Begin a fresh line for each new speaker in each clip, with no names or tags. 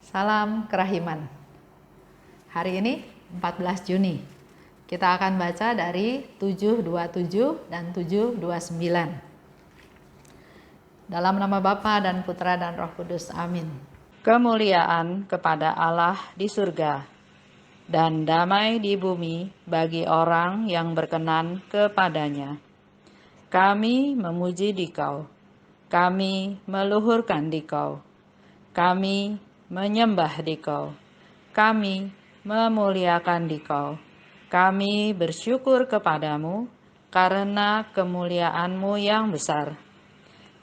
Salam kerahiman. Hari ini 14 Juni. Kita akan baca dari 7:27 dan 7:29. Dalam nama Bapa dan Putra dan Roh Kudus. Amin. Kemuliaan kepada Allah di surga dan damai di bumi bagi orang yang berkenan kepadanya. Kami memuji Dikau, kami meluhurkan Dikau, kami menyembah Dikau, kami memuliakan Dikau, kami bersyukur kepadamu karena kemuliaan-Mu yang besar.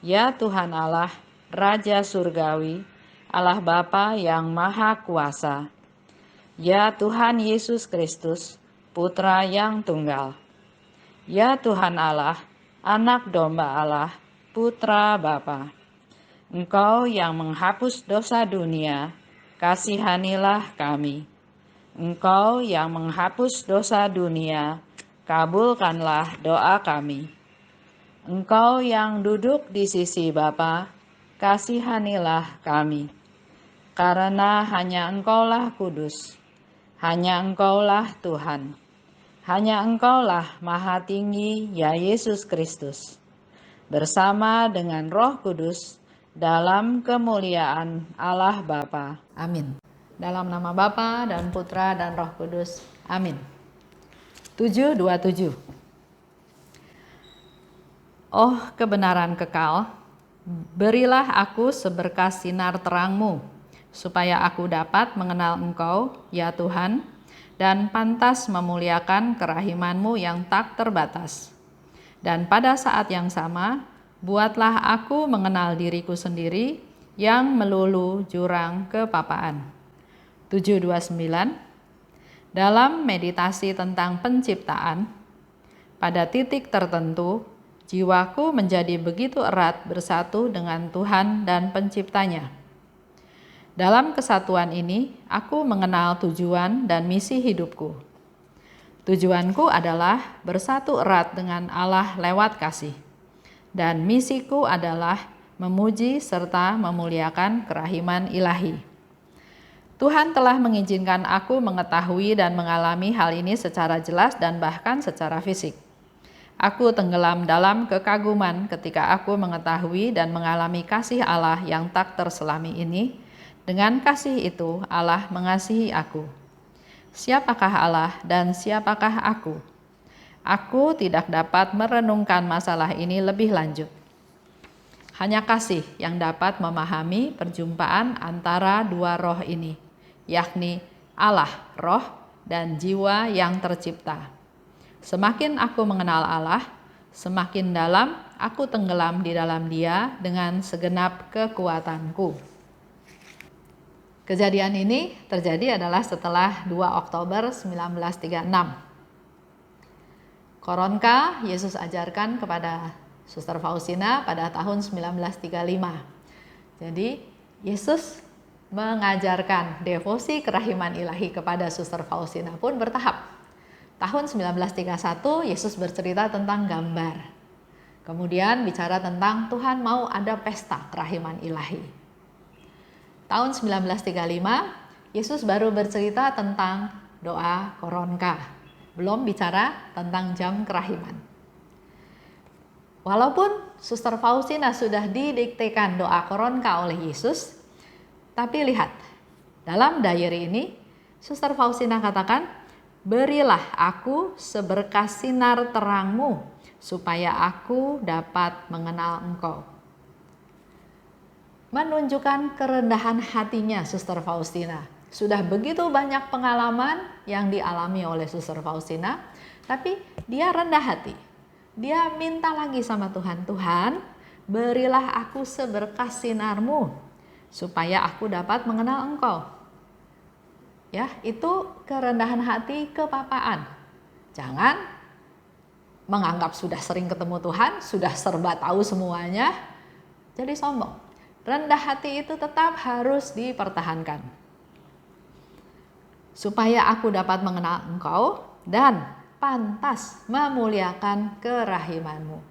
Ya Tuhan Allah, Raja Surgawi, Allah Bapa yang Maha Kuasa. Ya Tuhan Yesus Kristus, Putra yang Tunggal. Ya Tuhan Allah, Anak Domba Allah, Putra Bapa. Engkau yang menghapus dosa dunia, kasihanilah kami. Engkau yang menghapus dosa dunia, kabulkanlah doa kami. Engkau yang duduk di sisi Bapa, kasihanilah kami. Karena hanya Engkaulah kudus, hanya Engkaulah Tuhan, hanya Engkaulah Maha Tinggi, ya Yesus Kristus, bersama dengan Roh Kudus, dalam kemuliaan Allah Bapa. Amin. Dalam nama Bapa dan Putra dan Roh Kudus. Amin. 7:27. Oh kebenaran kekal, berilah aku seberkas sinar terang-Mu, supaya aku dapat mengenal Engkau, ya Tuhan, dan pantas memuliakan kerahiman-Mu yang tak terbatas. Dan pada saat yang sama, buatlah aku mengenal diriku sendiri yang melulu jurang kepapaan. 7:29. Dalam meditasi tentang penciptaan, pada titik tertentu, jiwaku menjadi begitu erat bersatu dengan Tuhan dan penciptanya. Dalam kesatuan ini, aku mengenal tujuan dan misi hidupku. Tujuanku adalah bersatu erat dengan Allah lewat kasih. Dan misiku adalah memuji serta memuliakan kerahiman ilahi. Tuhan telah mengizinkan aku mengetahui dan mengalami hal ini secara jelas dan bahkan secara fisik. Aku tenggelam dalam kekaguman ketika aku mengetahui dan mengalami kasih Allah yang tak terselami ini. Dengan kasih itu, Allah mengasihi aku. Siapakah Allah dan siapakah aku? Aku tidak dapat merenungkan masalah ini lebih lanjut. Hanya kasih yang dapat memahami perjumpaan antara dua roh ini, yakni Allah, roh, dan jiwa yang tercipta. Semakin aku mengenal Allah, semakin dalam aku tenggelam di dalam Dia dengan segenap kekuatanku. Kejadian ini terjadi adalah setelah 2 Oktober 1936. Koronka Yesus ajarkan kepada Suster Faustina pada tahun 1935. Jadi Yesus mengajarkan devosi kerahiman ilahi kepada Suster Faustina pun bertahap. Tahun 1931 Yesus bercerita tentang gambar. Kemudian bicara tentang Tuhan mau ada pesta kerahiman ilahi. Tahun 1935 Yesus baru bercerita tentang doa koronka. Belum bicara tentang jam kerahiman. Walaupun Suster Faustina sudah didiktekan doa koronka oleh Yesus, tapi lihat, dalam diary ini Suster Faustina katakan, berilah aku seberkas sinar terang-Mu, supaya aku dapat mengenal Engkau. Menunjukkan kerendahan hatinya Suster Faustina. Sudah begitu banyak pengalaman yang dialami oleh Suster Faustina, tapi dia rendah hati. Dia minta lagi sama Tuhan, Tuhan, berilah aku seberkas sinar-Mu, supaya aku dapat mengenal Engkau. Ya, itu kerendahan hati kepapaan. Jangan menganggap sudah sering ketemu Tuhan, sudah serba tahu semuanya, jadi sombong. Rendah hati itu tetap harus dipertahankan. Supaya aku dapat mengenal Engkau dan pantas memuliakan kerahiman-Mu.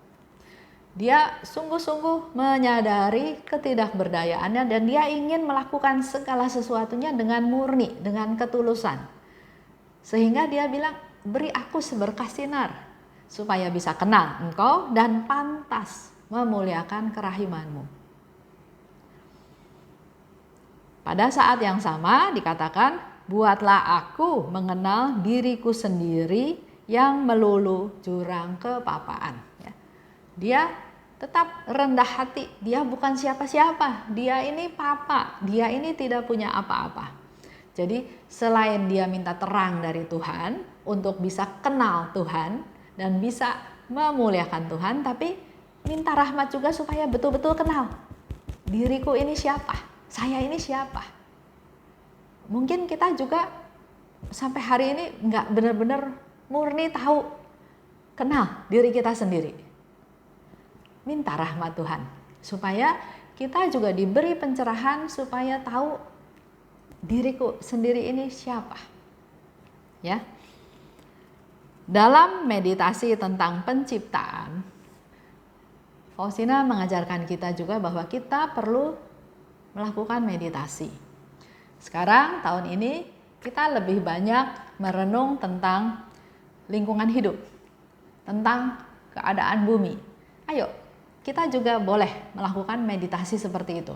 Dia sungguh-sungguh menyadari ketidakberdayaannya dan dia ingin melakukan segala sesuatunya dengan murni, dengan ketulusan. Sehingga dia bilang, beri aku seberkas sinar supaya bisa kenal engkau dan pantas memuliakan kerahimanmu. Pada saat yang sama dikatakan, buatlah aku mengenal diriku sendiri yang melulu jurang kepapaan. Dia tetap rendah hati, dia bukan siapa-siapa, dia ini papa, dia ini tidak punya apa-apa. Jadi selain dia minta terang dari Tuhan untuk bisa kenal Tuhan dan bisa memuliakan Tuhan, tapi minta rahmat juga supaya betul-betul kenal diriku ini siapa, saya ini siapa. Mungkin kita juga sampai hari ini nggak benar-benar murni tahu, kenal diri kita sendiri. Minta rahmat Tuhan supaya kita juga diberi pencerahan supaya tahu diriku sendiri ini siapa. Ya. Dalam meditasi tentang penciptaan, Faustina mengajarkan kita juga bahwa kita perlu melakukan meditasi. Sekarang tahun ini kita lebih banyak merenung tentang lingkungan hidup, tentang keadaan bumi. Ayo, kita juga boleh melakukan meditasi seperti itu.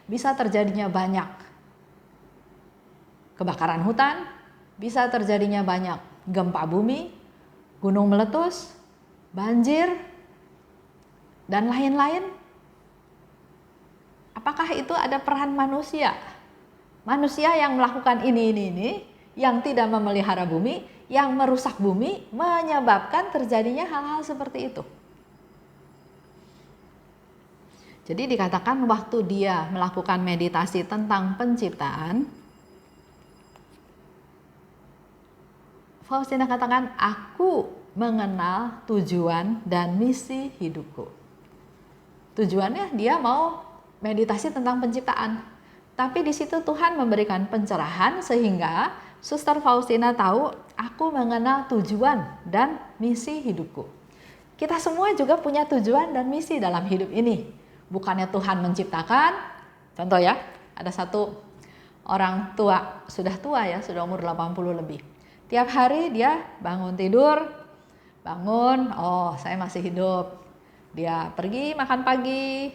Bisa terjadinya banyak kebakaran hutan, bisa terjadinya banyak gempa bumi, gunung meletus, banjir, dan lain-lain. Apakah itu ada peran manusia? Manusia yang melakukan ini, yang tidak memelihara bumi, yang merusak bumi, menyebabkan terjadinya hal-hal seperti itu. Jadi dikatakan waktu dia melakukan meditasi tentang penciptaan, Faustina katakan, aku mengenal tujuan dan misi hidupku. Tujuannya dia mau meditasi tentang penciptaan. Tapi di situ Tuhan memberikan pencerahan sehingga Suster Faustina tahu, aku mengenal tujuan dan misi hidupku. Kita semua juga punya tujuan dan misi dalam hidup ini. Bukannya Tuhan menciptakan, contoh ya, ada satu orang tua, sudah tua ya, sudah umur 80 lebih. Tiap hari dia bangun tidur, oh saya masih hidup. Dia pergi makan pagi,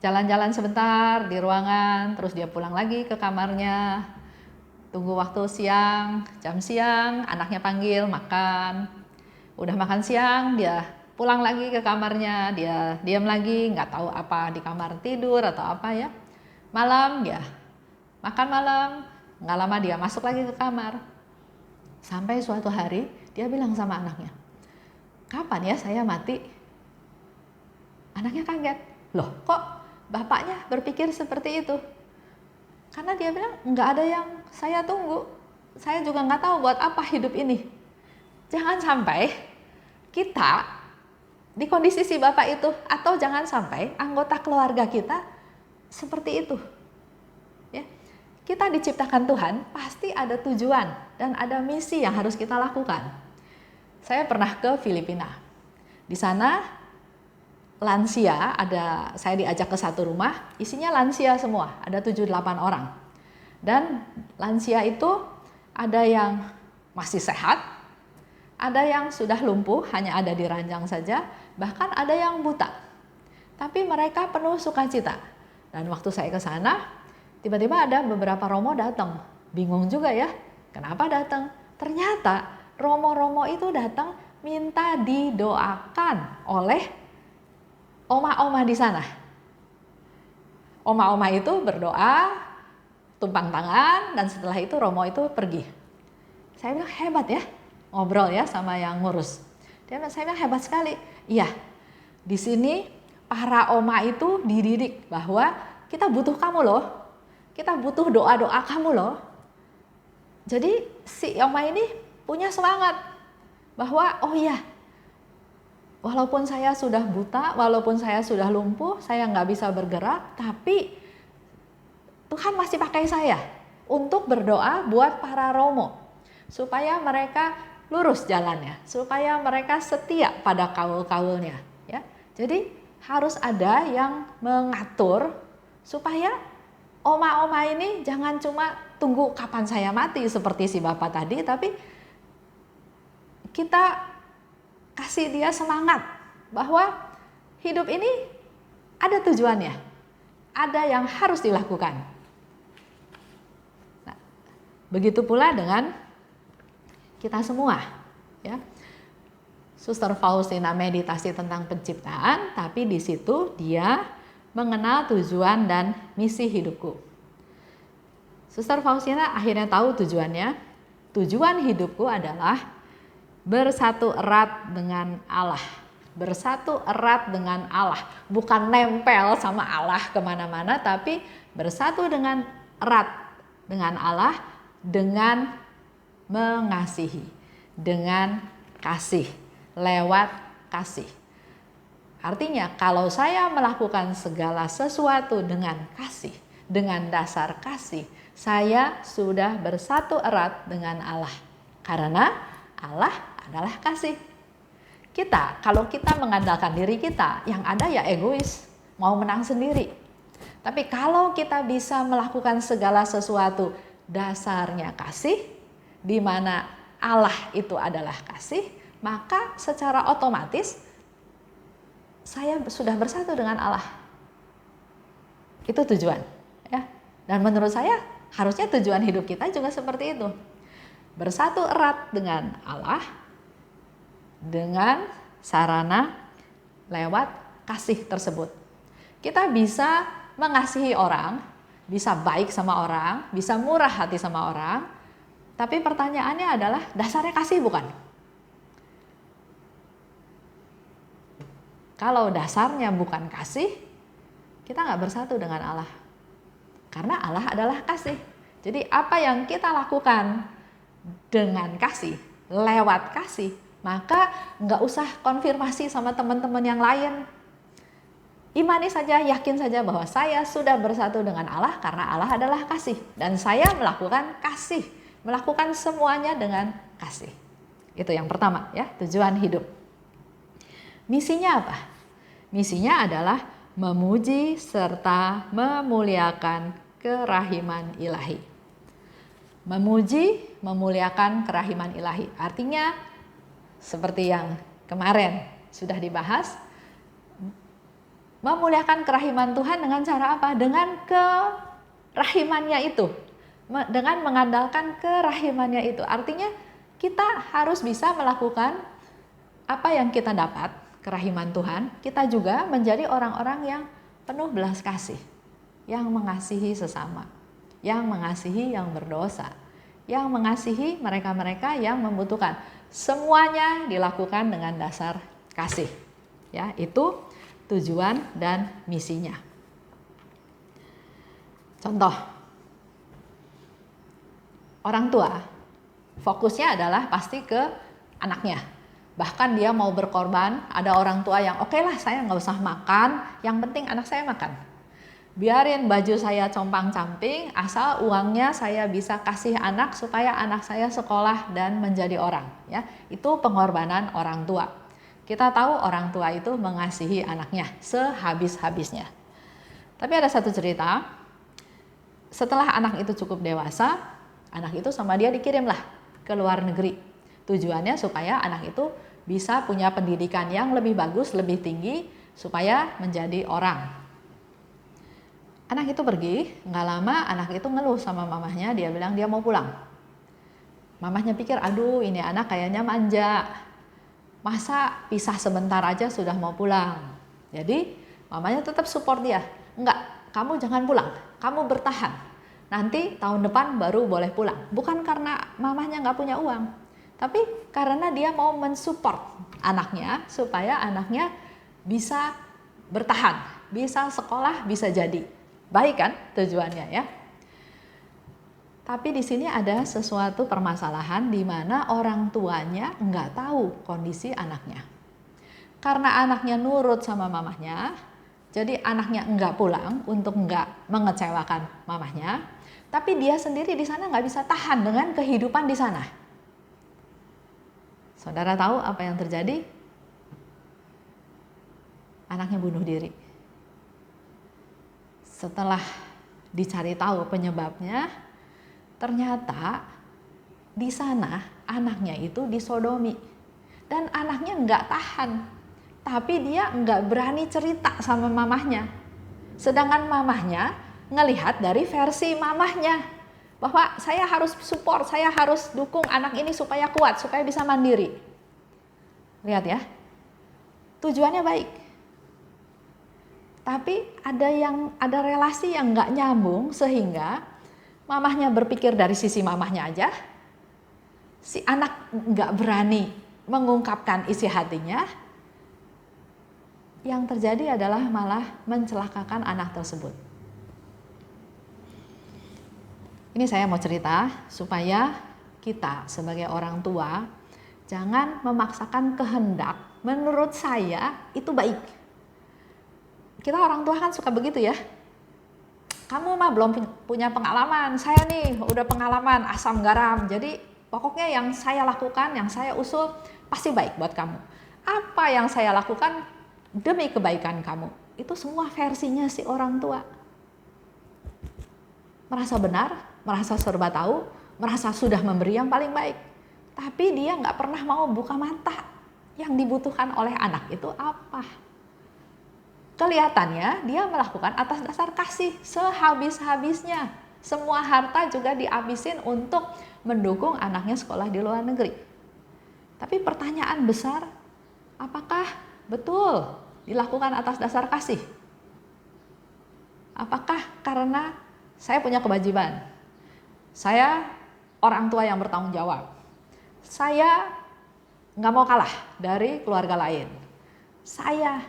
jalan-jalan sebentar di ruangan, terus dia pulang lagi ke kamarnya. Tunggu waktu siang, jam siang, anaknya panggil makan. Udah makan siang, dia pulang lagi ke kamarnya, dia diam lagi, nggak tahu apa di kamar tidur atau apa ya. Malam dia makan malam, nggak lama dia masuk lagi ke kamar. Sampai suatu hari dia bilang sama anaknya, kapan ya saya mati? Anaknya kaget, loh kok bapaknya berpikir seperti itu? Karena dia bilang nggak ada yang saya tunggu, saya juga nggak tahu buat apa hidup ini. Jangan sampai kita di kondisi si bapak itu, atau jangan sampai anggota keluarga kita seperti itu. Ya, kita diciptakan Tuhan pasti ada tujuan dan ada misi yang harus kita lakukan. Saya pernah ke Filipina. Di sana lansia, saya diajak ke satu rumah, isinya lansia semua, ada 7-8 orang. Dan lansia itu ada yang masih sehat, ada yang sudah lumpuh, hanya ada di ranjang saja, bahkan ada yang buta. Tapi mereka penuh sukacita. Dan waktu saya ke sana, tiba-tiba ada beberapa romo datang. Bingung juga ya, kenapa datang? Ternyata romo-romo itu datang minta didoakan oleh oma-oma di sana. Oma-oma itu berdoa, tumpang tangan, dan setelah itu romo itu pergi. Saya bilang hebat ya, ngobrol ya sama yang ngurus. Saya bilang hebat sekali. Iya, di sini para oma itu dididik bahwa kita butuh kamu loh, kita butuh doa-doa kamu loh. Jadi si oma ini punya semangat bahwa oh iya, walaupun saya sudah buta, walaupun saya sudah lumpuh, saya nggak bisa bergerak, tapi Tuhan masih pakai saya untuk berdoa buat para romo supaya mereka lurus jalannya, supaya mereka setia pada kaul-kaulnya. Ya, Jadi harus ada yang mengatur supaya oma-oma ini jangan cuma tunggu kapan saya mati seperti si bapak tadi, tapi kita kasih dia semangat bahwa hidup ini ada tujuannya, ada yang harus dilakukan. Nah, begitu pula dengan kita semua, ya. Suster Faustina meditasi tentang penciptaan, tapi di situ dia mengenal tujuan dan misi hidupku. Suster Faustina akhirnya tahu tujuannya. Tujuan hidupku adalah bersatu erat dengan Allah. Bersatu erat dengan Allah. Bukan nempel sama Allah kemana-mana, tapi bersatu dengan erat dengan Allah dengan mengasihi. Dengan kasih. Lewat kasih. Artinya kalau saya melakukan segala sesuatu dengan kasih, dengan dasar kasih, saya sudah bersatu erat dengan Allah. Karena Allah adalah kasih. Kalau kita mengandalkan diri kita, yang ada ya egois, mau menang sendiri. Tapi kalau kita bisa melakukan segala sesuatu dasarnya kasih, di mana Allah itu adalah kasih, maka secara otomatis saya sudah bersatu dengan Allah. Itu tujuan, ya. Dan menurut saya harusnya tujuan hidup kita juga seperti itu. Bersatu erat dengan Allah dengan sarana lewat kasih tersebut. Kita bisa mengasihi orang, bisa baik sama orang, bisa murah hati sama orang, tapi pertanyaannya adalah dasarnya kasih bukan? Kalau dasarnya bukan kasih, kita nggak bersatu dengan Allah. Karena Allah adalah kasih. Jadi apa yang kita lakukan dengan kasih, lewat kasih, maka nggak usah konfirmasi sama teman-teman yang lain. Imani saja, yakin saja bahwa saya sudah bersatu dengan Allah karena Allah adalah kasih. Dan saya melakukan kasih, melakukan semuanya dengan kasih. Itu yang pertama, ya, tujuan hidup. Misinya apa? Misinya adalah memuji serta memuliakan kerahiman ilahi. Memuji, memuliakan kerahiman ilahi. Artinya seperti yang kemarin sudah dibahas, memuliakan kerahiman Tuhan dengan cara apa? Dengan kerahimannya itu. Dengan mengandalkan kerahimannya itu. Artinya kita harus bisa melakukan apa yang kita dapat, kerahiman Tuhan, kita juga menjadi orang-orang yang penuh belas kasih, yang mengasihi sesama, yang mengasihi yang berdosa, yang mengasihi mereka-mereka yang membutuhkan. Semuanya dilakukan dengan dasar kasih. Ya, itu tujuan dan misinya. Contoh, orang tua fokusnya adalah pasti ke anaknya. Bahkan dia mau berkorban, ada orang tua yang oke lah saya nggak usah makan, yang penting anak saya makan. Biarin baju saya compang-camping, asal uangnya saya bisa kasih anak supaya anak saya sekolah dan menjadi orang. Ya, itu pengorbanan orang tua. Kita tahu orang tua itu mengasihi anaknya sehabis-habisnya. Tapi ada satu cerita, setelah anak itu cukup dewasa, anak itu sama dia dikirimlah ke luar negeri. Tujuannya supaya anak itu bisa punya pendidikan yang lebih bagus, lebih tinggi, supaya menjadi orang. Anak itu pergi, nggak lama anak itu ngeluh sama mamahnya, dia bilang dia mau pulang. Mamahnya pikir, aduh ini anak kayaknya manja, masa pisah sebentar aja sudah mau pulang. Jadi mamanya tetap support dia, enggak, kamu jangan pulang, kamu bertahan. Nanti tahun depan baru boleh pulang. Bukan karena mamahnya nggak punya uang, tapi karena dia mau mensupport anaknya supaya anaknya bisa bertahan, bisa sekolah, bisa jadi. Baik kan tujuannya ya. Tapi di sini ada sesuatu permasalahan di mana orang tuanya nggak tahu kondisi anaknya. Karena anaknya nurut sama mamahnya, jadi anaknya nggak pulang untuk nggak mengecewakan mamahnya. Tapi dia sendiri di sana nggak bisa tahan dengan kehidupan di sana. Saudara tahu apa yang terjadi? anaknya bunuh diri. Setelah dicari tahu penyebabnya, ternyata di sana anaknya itu disodomi. Dan anaknya nggak tahan, tapi dia nggak berani cerita sama mamahnya. Sedangkan mamahnya ngelihat dari versi mamahnya, bahwa saya harus support, saya harus dukung anak ini supaya kuat, supaya bisa mandiri. Lihat ya, tujuannya baik. Tapi ada relasi yang nggak nyambung sehingga mamahnya berpikir dari sisi mamahnya aja, si anak nggak berani mengungkapkan isi hatinya. Yang terjadi adalah malah mencelakakan anak tersebut. Ini saya mau cerita supaya kita sebagai orang tua jangan memaksakan kehendak menurut saya itu baik. Kita orang tua kan suka begitu ya. Kamu mah belum punya pengalaman, saya nih udah pengalaman asam garam. Jadi pokoknya yang saya lakukan, yang saya usul pasti baik buat kamu. Apa yang saya lakukan demi kebaikan kamu. Itu semua versinya si orang tua. Merasa benar, merasa serba tahu, merasa sudah memberi yang paling baik. Tapi dia nggak pernah mau buka mata. Yang dibutuhkan oleh anak itu apa? Kelihatannya dia melakukan atas dasar kasih sehabis-habisnya. Semua harta juga dihabisin untuk mendukung anaknya sekolah di luar negeri. Tapi pertanyaan besar, apakah betul dilakukan atas dasar kasih? Apakah karena saya punya kewajiban? Saya orang tua yang bertanggung jawab. Saya nggak mau kalah dari keluarga lain. Saya,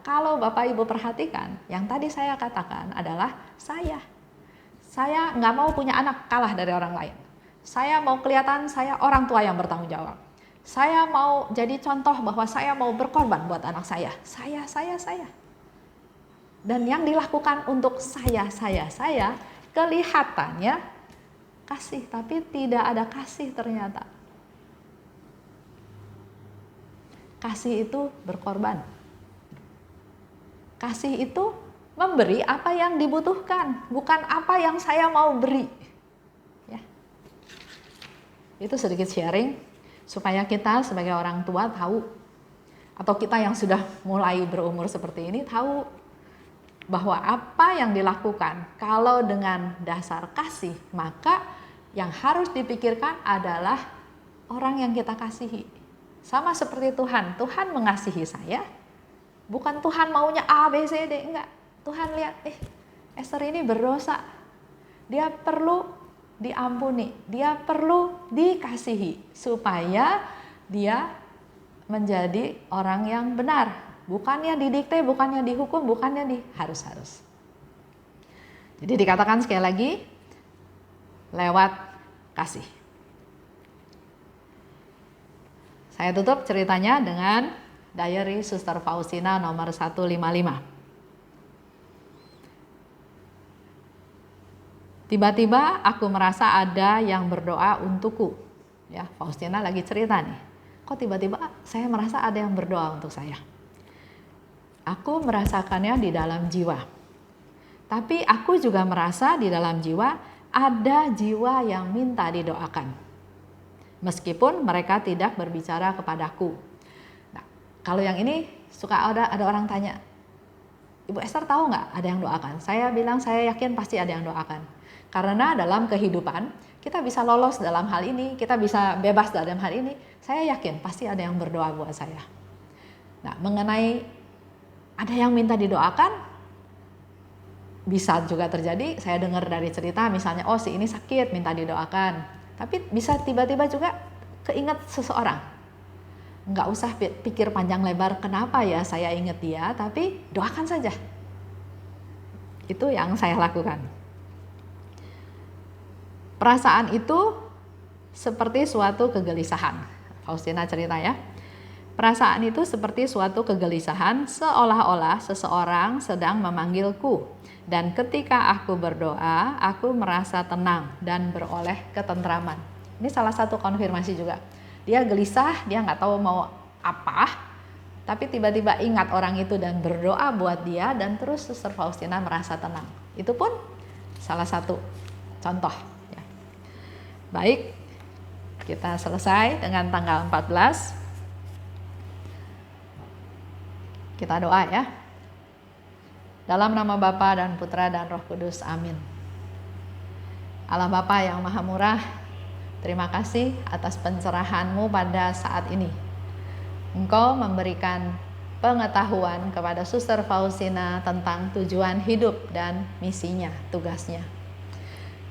kalau Bapak Ibu perhatikan, yang tadi saya katakan adalah saya nggak mau punya anak kalah dari orang lain. Saya mau kelihatan saya orang tua yang bertanggung jawab. Saya mau jadi contoh bahwa saya mau berkorban buat anak saya. Saya. Dan yang dilakukan untuk saya, kelihatannya kasih, tapi tidak ada kasih ternyata. Kasih itu berkorban. Kasih itu memberi apa yang dibutuhkan, bukan apa yang saya mau beri. Ya. Itu sedikit sharing supaya kita sebagai orang tua tahu, atau kita yang sudah mulai berumur seperti ini tahu bahwa apa yang dilakukan kalau dengan dasar kasih, maka yang harus dipikirkan adalah orang yang kita kasihi. Sama seperti Tuhan mengasihi saya, bukan Tuhan maunya A, B, C, D, enggak. Tuhan lihat, Esther ini berdosa, dia perlu diampuni, dia perlu dikasihi, supaya dia menjadi orang yang benar. Bukannya didikte, bukannya dihukum, bukannya harus. Jadi dikatakan sekali lagi, lewat kasih. Saya tutup ceritanya dengan diary Suster Faustina nomor 155. Tiba-tiba aku merasa ada yang berdoa untukku. Ya, Faustina lagi cerita nih. Kok tiba-tiba saya merasa ada yang berdoa untuk saya? Aku merasakannya di dalam jiwa. Tapi aku juga merasa di dalam jiwa ada jiwa yang minta didoakan. Meskipun mereka tidak berbicara kepadaku. Nah, kalau yang ini suka ada orang tanya, Ibu Esther tahu nggak ada yang doakan? Saya bilang saya yakin pasti ada yang doakan. Karena dalam kehidupan kita bisa lolos dalam hal ini, kita bisa bebas dalam hal ini. Saya yakin pasti ada yang berdoa buat saya. Nah, mengenai ada yang minta didoakan, bisa juga terjadi. Saya dengar dari cerita misalnya, oh si ini sakit minta didoakan. Tapi bisa tiba-tiba juga keinget seseorang. Nggak usah pikir panjang lebar kenapa ya saya inget dia, tapi doakan saja. Itu yang saya lakukan. Perasaan itu seperti suatu kegelisahan. Faustina cerita ya. Perasaan itu seperti suatu kegelisahan seolah-olah seseorang sedang memanggilku. Dan ketika aku berdoa, aku merasa tenang dan beroleh ketentraman. Ini salah satu konfirmasi juga. Dia gelisah, dia nggak tahu mau apa, tapi tiba-tiba ingat orang itu dan berdoa buat dia, dan terus Suster Faustina merasa tenang. Itu pun salah satu contoh ya. Baik, kita selesai dengan tanggal 14. Kita doa ya. Dalam nama Bapa dan Putra dan Roh Kudus, amin. Allah Bapa yang Maha Murah, terima kasih atas pencerahan-Mu pada saat ini. Engkau memberikan pengetahuan kepada Suster Faustina tentang tujuan hidup dan misinya, tugasnya.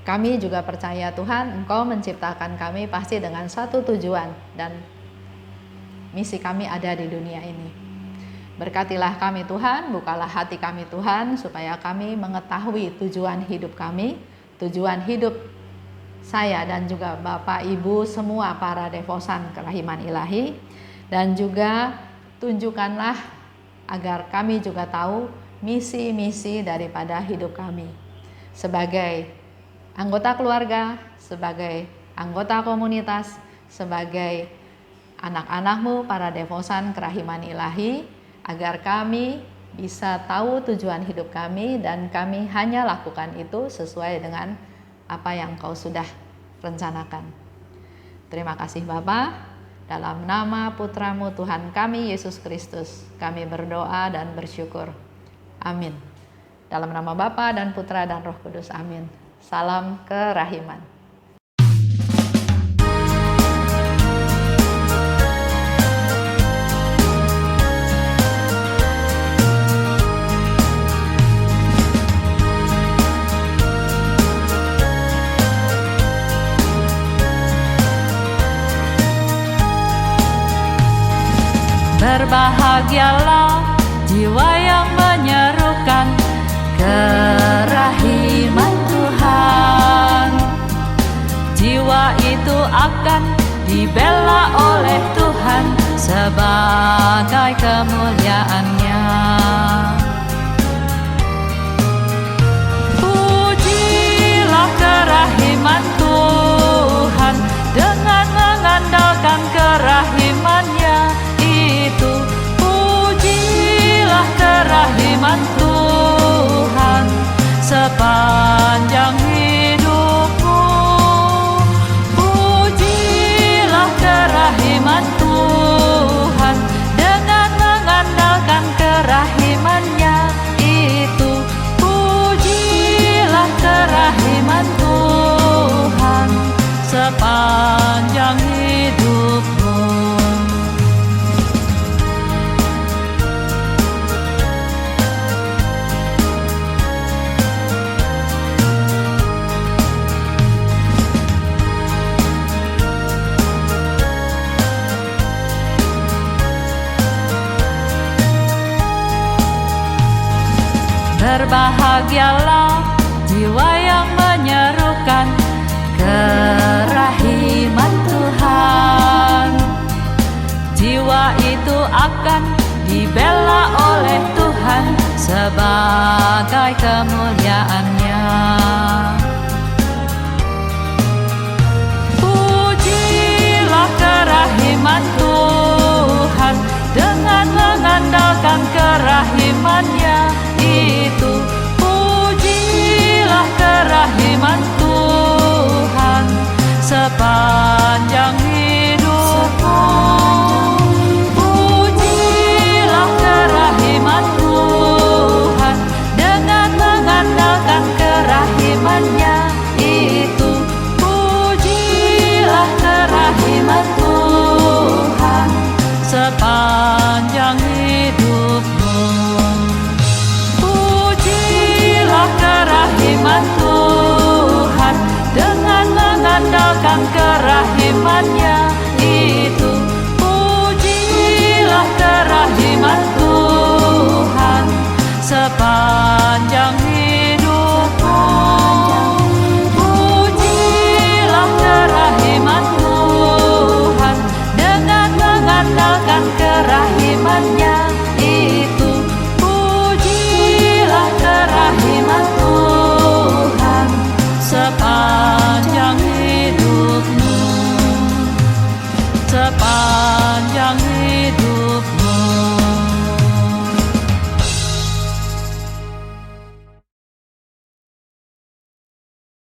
Kami juga percaya Tuhan, Engkau menciptakan kami pasti dengan satu tujuan, dan misi kami ada di dunia ini. Berkatilah kami Tuhan, bukalah hati kami Tuhan, supaya kami mengetahui tujuan hidup kami, tujuan hidup saya dan juga Bapak Ibu semua para devosan kerahiman ilahi. Dan juga tunjukkanlah agar kami juga tahu misi-misi daripada hidup kami. Sebagai anggota keluarga, sebagai anggota komunitas, sebagai anak-anak-Mu para devosan kerahiman ilahi, agar kami bisa tahu tujuan hidup kami dan kami hanya lakukan itu sesuai dengan apa yang Kau sudah rencanakan. Terima kasih Bapa, dalam nama Putra-Mu Tuhan kami Yesus Kristus kami berdoa dan bersyukur. Amin. Dalam nama Bapa dan Putra dan Roh Kudus, amin. Salam kerahiman.
Berbahagialah jiwa yang menyerukan kerahiman Tuhan. Jiwa itu akan dibela oleh Tuhan sebagai kemuliaan-Nya. Pujilah kerahiman Tuhan dengan mengandalkan kerahiman-Nya. Pujilah kerahiman Tuhan sepanjang hidupmu. Pujilah kerahiman Tuhan dengan mengandalkan kerahiman-Nya itu. Pujilah kerahiman Tuhan sepanjang hidupmu. Berbahagialah jiwa yang menyerukan kerahiman Tuhan. Jiwa itu akan dibela oleh Tuhan sebagai kemuliaan-Nya. Pujilah kerahiman Tuhan dengan mengandalkan kerahiman-Nya itu. Pujilah kerahiman Tuhan sepanjang hidupmu. Pujilah kerahiman Tuhan dengan mengandalkan kerahiman-Nya itu. Pujilah kerahiman Tuhan sepanjang hidupmu. Pujilah kerahiman Tuhan dengan mengandalkan kerahiman-Nya